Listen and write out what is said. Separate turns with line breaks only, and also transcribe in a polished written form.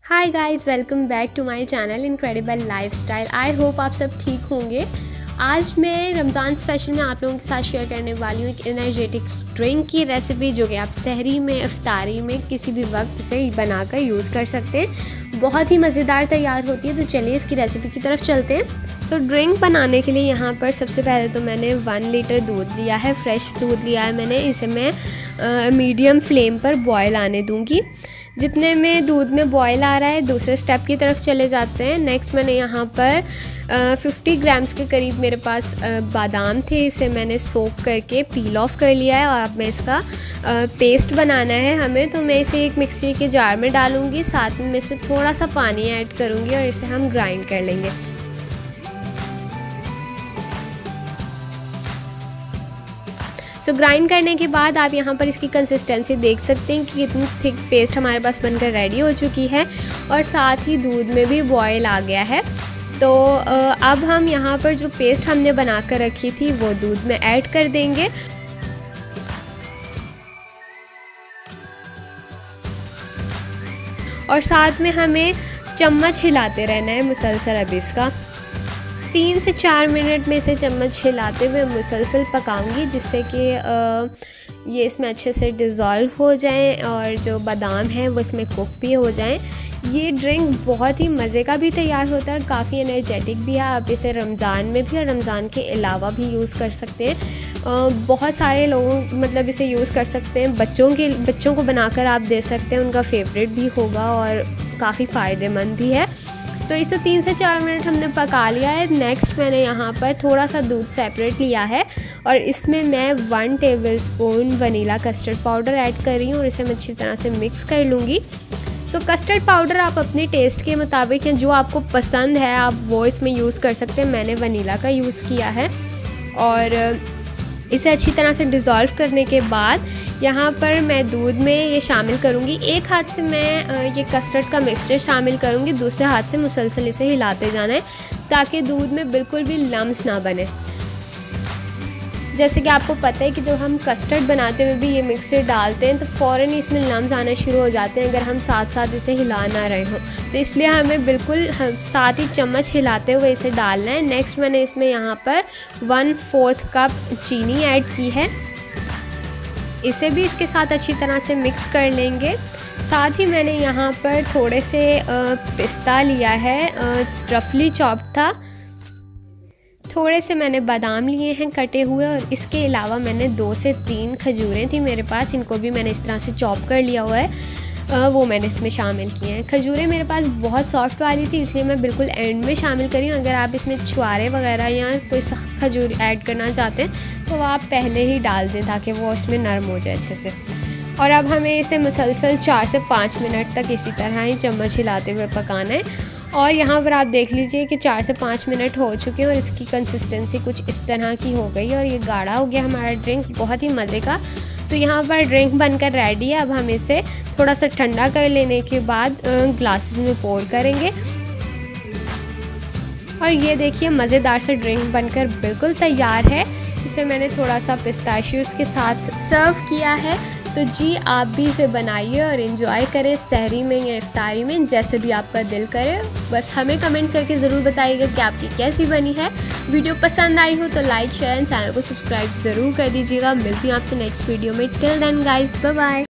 Hi guys, welcome back to my channel incredible lifestyle. I hope आप सब ठीक होंगे। आज मैं रमज़ान स्पेशल में आप लोगों के साथ शेयर करने वाली हूँ एक एनर्जेटिक ड्रिंक की रेसिपी, जो कि आप सहरी में, इफ्तारी में किसी भी वक्त से बनाकर यूज़ कर सकते हैं। बहुत ही मज़ेदार तैयार होती है। तो चलिए इसकी रेसिपी की तरफ चलते हैं। तो ड्रिंक बनाने के लिए यहाँ पर सबसे पहले तो मैंने 1 लीटर दूध लिया है, फ्रेश दूध लिया है मैंने। इसे मैं मीडियम फ्लेम पर बॉयल आने दूँगी। जितने में दूध में बॉयल आ रहा है, दूसरे स्टेप की तरफ चले जाते हैं। नेक्स्ट मैंने यहाँ पर 50 ग्राम्स के करीब मेरे पास बादाम थे। इसे मैंने सोक करके पील ऑफ कर लिया है और अब मैं इसका पेस्ट बनाना है हमें। तो मैं इसे एक मिक्सी के जार में डालूँगी, साथ में मैं इसमें थोड़ा सा पानी ऐड करूँगी और इसे हम ग्राइंड कर लेंगे। सो ग्राइंड करने के बाद आप यहाँ पर इसकी कंसिस्टेंसी देख सकते हैं कि कितनी थिक पेस्ट हमारे पास बनकर रेडी हो चुकी है और साथ ही दूध में भी बॉयल आ गया है। तो अब हम यहाँ पर जो पेस्ट हमने बना कर रखी थी वो दूध में ऐड कर देंगे और साथ में हमें चम्मच हिलाते रहना है मुसलसल। अब इसका 3 से 4 मिनट में इसे चम्मच हिलाते हुए मुसलसल पकाऊंगी, जिससे कि ये इसमें अच्छे से डिज़ोल्व हो जाएं और जो बादाम है वो इसमें कुक भी हो जाएं। ये ड्रिंक बहुत ही मज़े का भी तैयार होता है और काफ़ी एनर्जेटिक भी है। आप इसे रमज़ान में भी और रमज़ान के अलावा भी यूज़ कर सकते हैं। बहुत सारे लोग इसे यूज़ कर सकते हैं। बच्चों को बनाकर आप दे सकते हैं, उनका फेवरेट भी होगा और काफ़ी फ़ायदेमंद भी है। तो इसे 3 से 4 मिनट हमने पका लिया है। नेक्स्ट मैंने यहाँ पर थोड़ा सा दूध सेपरेट लिया है और इसमें मैं 1 tablespoon vanilla custard powder add कर रही हूँ और इसे मैं अच्छी तरह से मिक्स कर लूँगी। सो कस्टर्ड पाउडर आप अपने टेस्ट के मुताबिक, या जो आपको पसंद है आप वो इसमें यूज़ कर सकते हैं। मैंने वनीला का यूज़ किया है और इसे अच्छी तरह से डिज़ोल्व करने के बाद यहाँ पर मैं दूध में ये शामिल करूँगी। एक हाथ से मैं ये कस्टर्ड का मिक्सचर शामिल करूँगी, दूसरे हाथ से मुसलसल इसे हिलाते जाना है ताकि दूध में बिल्कुल भी लम्स ना बने। जैसे कि आपको पता है कि जब हम कस्टर्ड बनाते हुए भी ये मिक्सचर डालते हैं तो फ़ौरन ही इसमें लम्स आना शुरू हो जाते हैं अगर हम साथ साथ इसे हिला ना रहे हों। तो इसलिए हमें बिल्कुल साथ ही चम्मच हिलाते हुए इसे डालना है। नेक्स्ट मैंने इसमें यहाँ पर 1/4 कप चीनी ऐड की है। इसे भी इसके साथ अच्छी तरह से मिक्स कर लेंगे। साथ ही मैंने यहाँ पर थोड़े से पिस्ता लिया है, रफली चॉप्ड था। थोड़े से मैंने बादाम लिए हैं कटे हुए और इसके अलावा मैंने 2 से 3 खजूरें थी मेरे पास, इनको भी मैंने इस तरह से चॉप कर लिया हुआ है, वो मैंने इसमें शामिल किए हैं। खजूरें मेरे पास बहुत सॉफ्ट वाली थी, इसलिए मैं बिल्कुल एंड में शामिल करी हूँ। अगर आप इसमें छुआरे वगैरह या कोई सख्त खजूर ऐड करना चाहते हैं तो आप पहले ही डाल दें ताकि वो इसमें नरम हो जाए अच्छे से। और अब हमें इसे मुसलसल 4 से 5 मिनट तक इसी तरह ही चम्मच हिलाते हुए पकाना है। और यहाँ पर आप देख लीजिए कि 4 से 5 मिनट हो चुके हैं और इसकी कंसिस्टेंसी कुछ इस तरह की हो गई और ये गाढ़ा हो गया हमारा ड्रिंक, बहुत ही मज़े का। तो यहाँ पर ड्रिंक बनकर रेडी है। अब हम इसे थोड़ा सा ठंडा कर लेने के बाद ग्लासेस में पोर करेंगे और ये देखिए मज़ेदार से ड्रिंक बनकर बिल्कुल तैयार है। इसे मैंने थोड़ा सा पिस्ताशियोस के साथ सर्व किया है। तो जी, आप भी इसे बनाइए और इन्जॉय करें सहरी में या इफ्तारी में, जैसे भी आपका दिल करे। बस हमें कमेंट करके ज़रूर बताइएगा कि आपकी कैसी बनी है। वीडियो पसंद आई हो तो लाइक, शेयर एंड चैनल को सब्सक्राइब ज़रूर कर दीजिएगा। मिलती हूँ आपसे नेक्स्ट वीडियो में। Till then guys, bye bye.